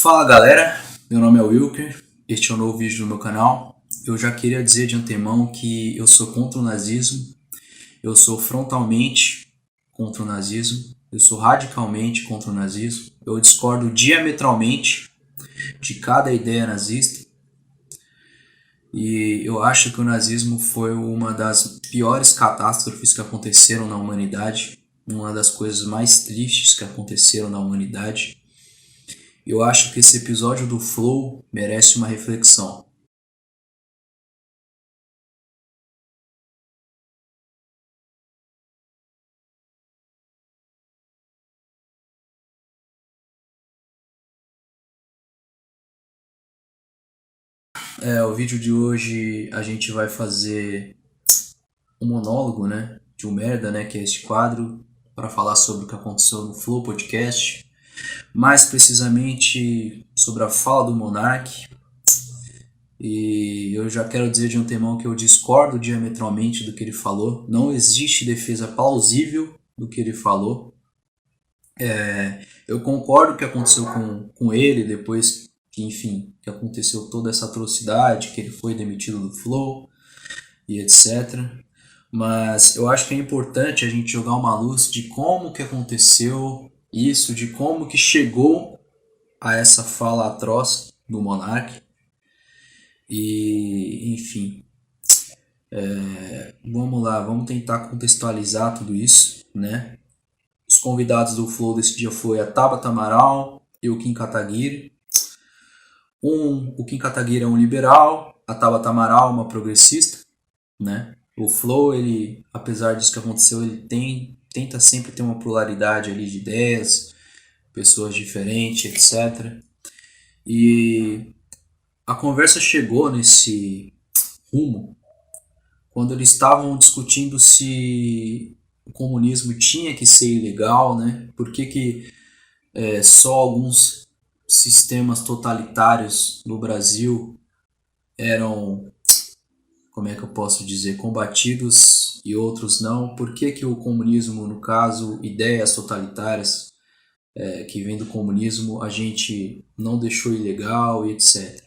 Fala galera, meu nome é Wilker, este é um novo vídeo do meu canal. Eu já queria dizer de antemão que eu sou contra o nazismo, eu sou frontalmente contra o nazismo, eu sou radicalmente contra o nazismo, eu discordo diametralmente de cada ideia nazista e eu acho que o nazismo foi uma das piores catástrofes que aconteceram na humanidade, uma das coisas mais tristes que aconteceram na humanidade. Eu acho que esse episódio do Flow merece uma reflexão. O vídeo de hoje a gente vai fazer um monólogo, né, de um merda, né, que é este quadro, para falar sobre o que aconteceu no Flow Podcast, mais precisamente sobre a fala do Monark. E eu já quero dizer de antemão que eu discordo diametralmente do que ele falou. Não existe defesa plausível do que ele falou. Eu concordo com o que aconteceu com ele depois que, enfim, que aconteceu toda essa atrocidade, que ele foi demitido do Flow e etc. Mas eu acho que é importante a gente jogar uma luz de como que aconteceu isso, de como que chegou a essa fala atroz do Monark. E, enfim, vamos lá, vamos tentar contextualizar tudo isso, né? Os convidados do Flow desse dia foi a Tabata Amaral e o Kim Kataguiri. O Kim Kataguiri é um liberal, a Tabata Amaral uma progressista, né? O Flow, ele, apesar disso que aconteceu, ele tenta sempre ter uma pluralidade ali de ideias, pessoas diferentes, etc. E a conversa chegou nesse rumo quando eles estavam discutindo se o comunismo tinha que ser ilegal, né? Por que só alguns sistemas totalitários no Brasil eram, como é que eu posso dizer, combatidos e outros não? Por que o comunismo, no caso, ideias totalitárias que vêm do comunismo, a gente não deixou ilegal e etc.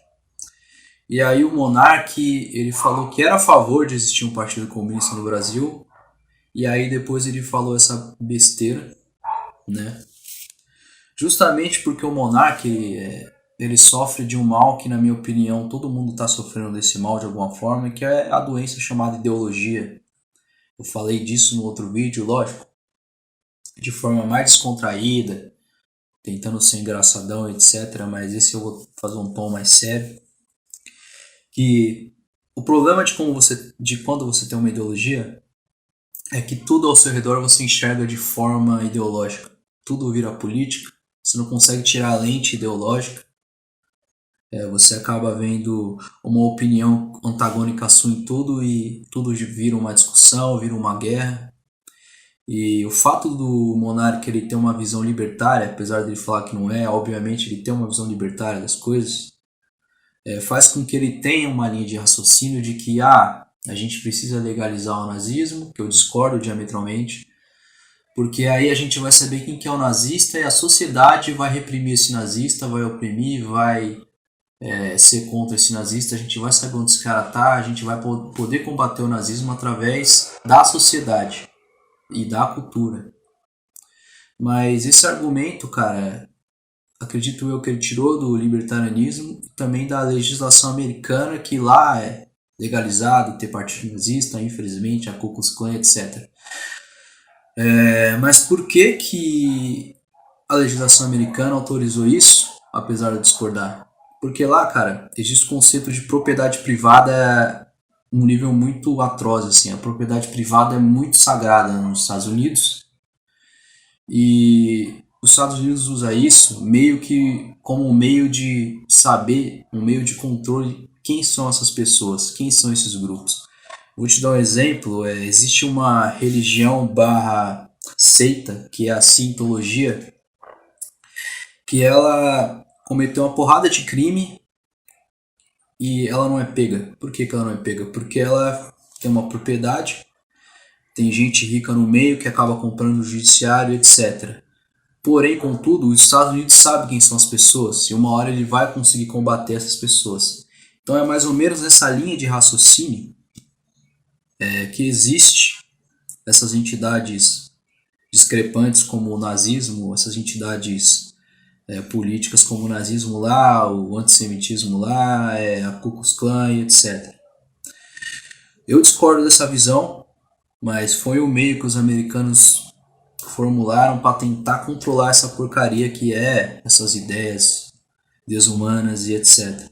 E aí o Monark, ele falou que era a favor de existir um partido comunista no Brasil, e aí depois ele falou essa besteira, né? Justamente porque o Monark, ele sofre de um mal que, na minha opinião, todo mundo está sofrendo desse mal de alguma forma, que é a doença chamada ideologia. Eu falei disso no outro vídeo, lógico, de forma mais descontraída, tentando ser engraçadão, etc. Mas esse eu vou fazer um tom mais sério. Que o problema de quando você tem uma ideologia é que tudo ao seu redor você enxerga de forma ideológica. Tudo vira política, você não consegue tirar a lente ideológica. Você acaba vendo uma opinião antagônica à sua em tudo e tudo vira uma discussão, vira uma guerra. E o fato do Monark ele ter uma visão libertária, apesar de ele falar que não é, obviamente ele tem uma visão libertária das coisas, faz com que ele tenha uma linha de raciocínio de que a gente precisa legalizar o nazismo, que eu discordo diametralmente, porque aí a gente vai saber quem que é o nazista e a sociedade vai reprimir esse nazista, vai oprimir, vai ser contra esse nazista, a gente vai saber onde esse cara tá, a gente vai poder combater o nazismo através da sociedade e da cultura. Mas esse argumento, cara, acredito eu que ele tirou do libertarianismo e também da legislação americana, que lá é legalizado ter partido nazista, infelizmente, a Ku Klux Klan, etc. Mas por que a legislação americana autorizou isso, apesar de eu discordar? Porque lá, cara, existe o conceito de propriedade privada um nível muito atroz, assim. A propriedade privada é muito sagrada nos Estados Unidos e os Estados Unidos usa isso meio que como um meio de saber, um meio de controle quem são essas pessoas, quem são esses grupos. Vou te dar um exemplo, existe uma religião barra seita, que é a Cientologia, que ela cometeu uma porrada de crime e ela não é pega. Por que ela não é pega? Porque ela tem uma propriedade, tem gente rica no meio que acaba comprando o judiciário, etc. Porém, contudo, os Estados Unidos sabe quem são as pessoas e uma hora ele vai conseguir combater essas pessoas. Então é mais ou menos nessa linha de raciocínio que existe essas entidades discrepantes como o nazismo, essas entidades políticas como o nazismo lá, o antissemitismo lá, a Ku Klux Klan e etc. Eu discordo dessa visão, mas foi o meio que os americanos formularam para tentar controlar essa porcaria que é essas ideias desumanas e etc.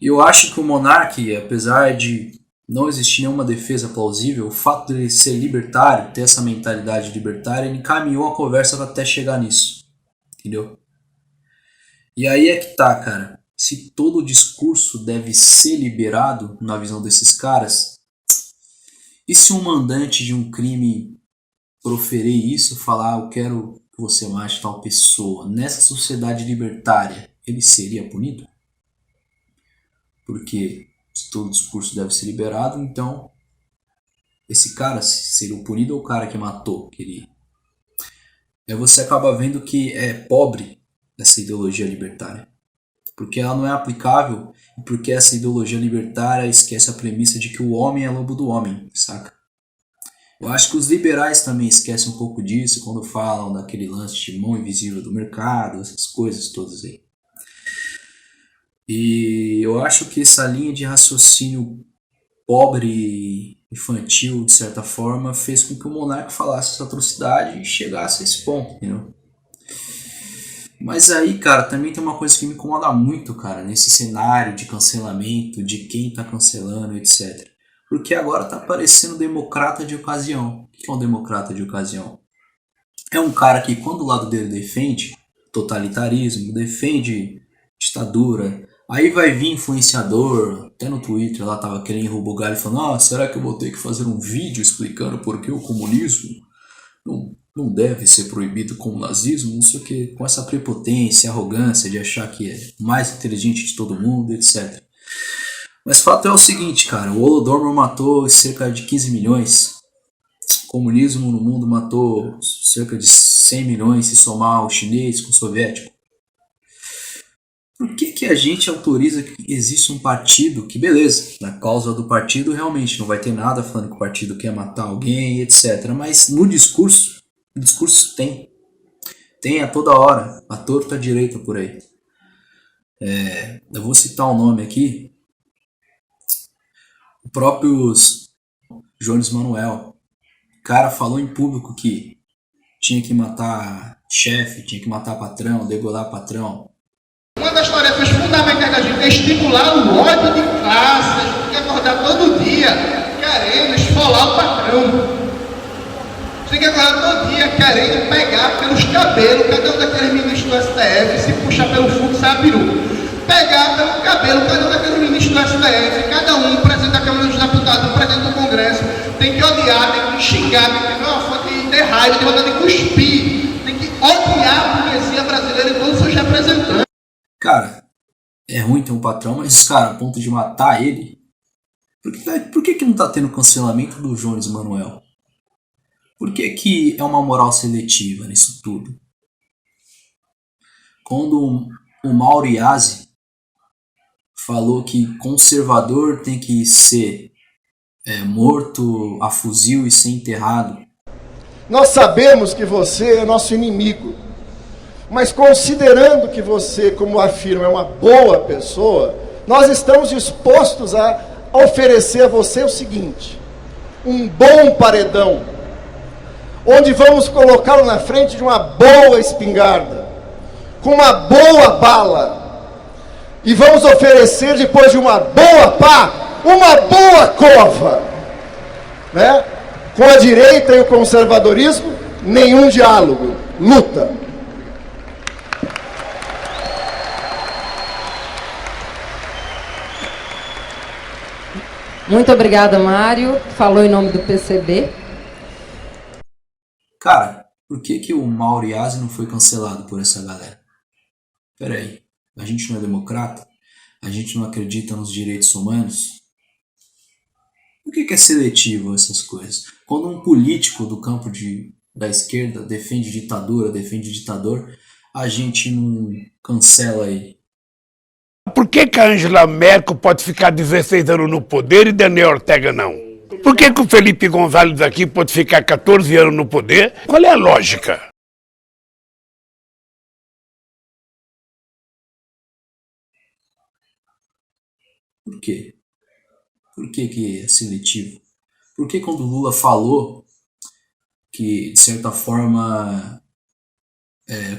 E eu acho que o monarca, apesar de não existir nenhuma defesa plausível, o fato de ele ser libertário, ter essa mentalidade libertária, ele encaminhou a conversa até chegar nisso. Entendeu? E aí é que tá, cara. Se todo o discurso deve ser liberado na visão desses caras, e se um mandante de um crime proferir isso, falar eu quero que você mate tal pessoa, nessa sociedade libertária, ele seria punido? Porque se todo o discurso deve ser liberado, então esse cara seria o punido ou o cara que matou? Queria. Aí você acaba vendo que é pobre essa ideologia libertária. Porque ela não é aplicável e porque essa ideologia libertária esquece a premissa de que o homem é lobo do homem, saca? Eu acho que os liberais também esquecem um pouco disso quando falam daquele lance de mão invisível do mercado, essas coisas todas aí. E eu acho que essa linha de raciocínio pobre, infantil, de certa forma, fez com que o monarca falasse essa atrocidade e chegasse a esse ponto, entendeu? Mas aí, cara, também tem uma coisa que me incomoda muito, cara, nesse cenário de cancelamento, de quem tá cancelando, etc. Porque agora tá parecendo democrata de ocasião. O que é um democrata de ocasião? É um cara que, quando o lado dele defende totalitarismo, defende ditadura, aí vai vir influenciador, até no Twitter lá tava querendo roubar o galho falando: será que eu vou ter que fazer um vídeo explicando por que o comunismo não deve ser proibido como o nazismo, não sei o que, com essa prepotência, arrogância de achar que é mais inteligente de todo mundo, etc. Mas o fato é o seguinte, cara, o Holodomor matou cerca de 15 milhões, o comunismo no mundo matou cerca de 100 milhões se somar o chinês com o soviético. Por que a gente autoriza que existe um partido que, beleza, na causa do partido realmente não vai ter nada falando que o partido quer matar alguém, etc. Mas no discurso tem a toda hora, a torta direita por aí. Eu vou citar um nome aqui, o próprio Jones Manuel. O cara falou em público que tinha que matar chefe, tinha que matar patrão, degolar patrão. Uma das tarefas fundamentais da gente é estimular o ódio de classe. A gente tem que acordar todo dia querendo esfolar o patrão. A gente tem que acordar todo dia querendo pegar pelos cabelos cada um daqueles ministros do STF, se puxar pelo fundo, sai a peru. Pegar pelo cabelo cada um daqueles ministros do STF, cada um, o presidente da Câmara dos Deputados, o presidente do Congresso, tem que odiar, tem que xingar, tem que ter uma fonte de raiva, tem vontade de cuspir, tem que odiar a burguesia brasileira e todos os seus representantes. Cara, é ruim ter um patrão, mas, cara, a ponto de matar ele. Por que não tá tendo cancelamento do Jones Manuel? Por que é uma moral seletiva nisso tudo? Quando o Mauro Iazzi falou que conservador tem que ser morto a fuzil e ser enterrado. Nós sabemos que você é nosso inimigo. Mas considerando que você, como afirma, é uma boa pessoa, nós estamos dispostos a oferecer a você o seguinte: um bom paredão, onde vamos colocá-lo na frente de uma boa espingarda, com uma boa bala, e vamos oferecer, depois de uma boa pá, uma boa cova, né? Com a direita e o conservadorismo, nenhum diálogo, luta. Muito obrigada, Mário. Falou em nome do PCB. Cara, por que o Mauro Iazzi não foi cancelado por essa galera? Pera aí, a gente não é democrata? A gente não acredita nos direitos humanos? Por que é seletivo essas coisas? Quando um político do campo de da esquerda defende ditadura, defende ditador, a gente não cancela ele. Por que a Angela Merkel pode ficar 16 anos no poder e Daniel Ortega não? Por que o Felipe González aqui pode ficar 14 anos no poder? Qual é a lógica? Por quê? Por que é seletivo? Por que quando o Lula falou que, de certa forma,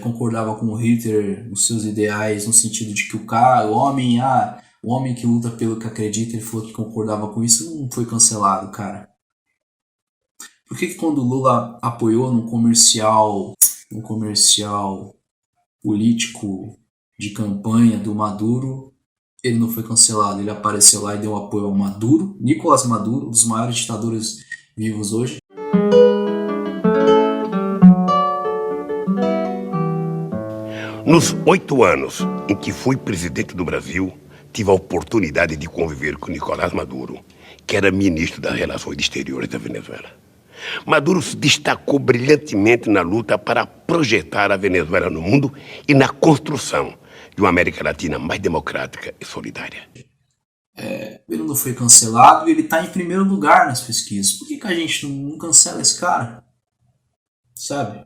concordava com o Hitler nos seus ideais, no sentido de que o homem que luta pelo que acredita, ele falou que concordava com isso, não foi cancelado, cara? Por que quando o Lula apoiou num comercial político de campanha do Maduro, ele não foi cancelado? Ele apareceu lá e deu apoio ao Maduro, Nicolás Maduro, um dos maiores ditadores vivos hoje. Nos 8 anos em que fui presidente do Brasil, tive a oportunidade de conviver com Nicolás Maduro, que era ministro das Relações Exteriores da Venezuela. Maduro se destacou brilhantemente na luta para projetar a Venezuela no mundo e na construção de uma América Latina mais democrática e solidária. Ele não foi cancelado e ele está em primeiro lugar nas pesquisas. Por que a gente não cancela esse cara? Sabe?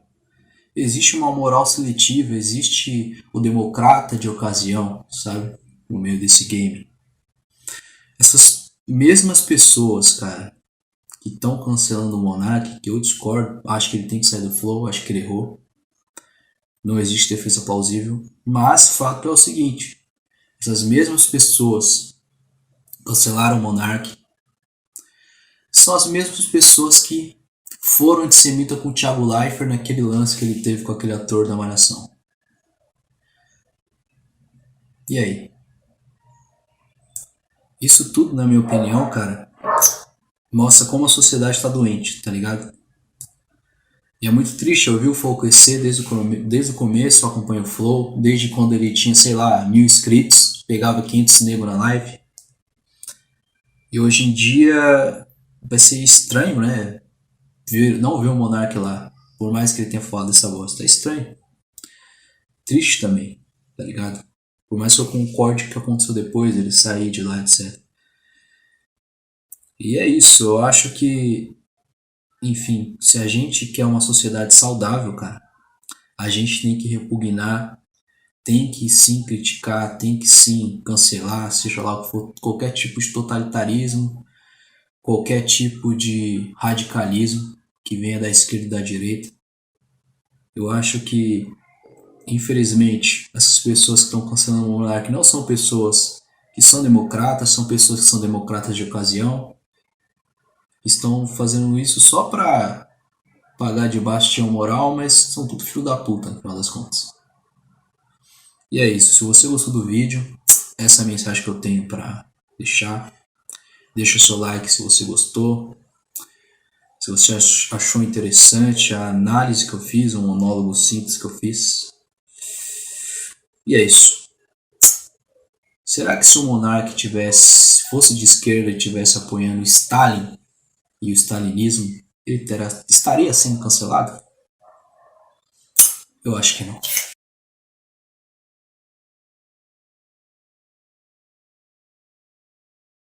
Existe uma moral seletiva, existe o democrata de ocasião, sabe? No meio desse game. Essas mesmas pessoas, cara, que estão cancelando o Monark, que eu discordo, acho que ele tem que sair do Flow, acho que ele errou. Não existe defesa plausível. Mas o fato é o seguinte: essas mesmas pessoas que cancelaram o Monark são as mesmas pessoas que foram antissemita com o Thiago Leifert naquele lance que ele teve com aquele ator da Malhação. E aí? Isso tudo, na minha opinião, cara, mostra como a sociedade está doente, tá ligado? E é muito triste ouvir o Flow crescer desde o começo. Eu acompanho o Flow, desde quando ele tinha, sei lá, 1000 inscritos, pegava 500 negros na live. E hoje em dia vai ser estranho, né? Não ver o Monark lá, por mais que ele tenha falado dessa bosta. É estranho. Triste também, tá ligado? Por mais que eu concorde com o que aconteceu depois, ele sair de lá, etc. E é isso, eu acho que, enfim, se a gente quer uma sociedade saudável, cara, a gente tem que repugnar, tem que sim criticar, tem que sim cancelar, seja lá o que for, qualquer tipo de totalitarismo, qualquer tipo de radicalismo que venha da esquerda e da direita. Eu acho que, infelizmente, essas pessoas que estão cancelando o Monark não são pessoas que são democratas, são pessoas que são democratas de ocasião, estão fazendo isso só para pagar de baixo moral, mas são tudo filho da puta, no final das contas. E é isso. Se você gostou do vídeo, essa é a mensagem que eu tenho para deixar. Deixa o seu like se você gostou. Se você achou interessante a análise que eu fiz, um monólogo simples que eu fiz. E é isso. Será que se o Monark fosse de esquerda e estivesse apoiando Stalin e o stalinismo, ele estaria sendo cancelado? Eu acho que não.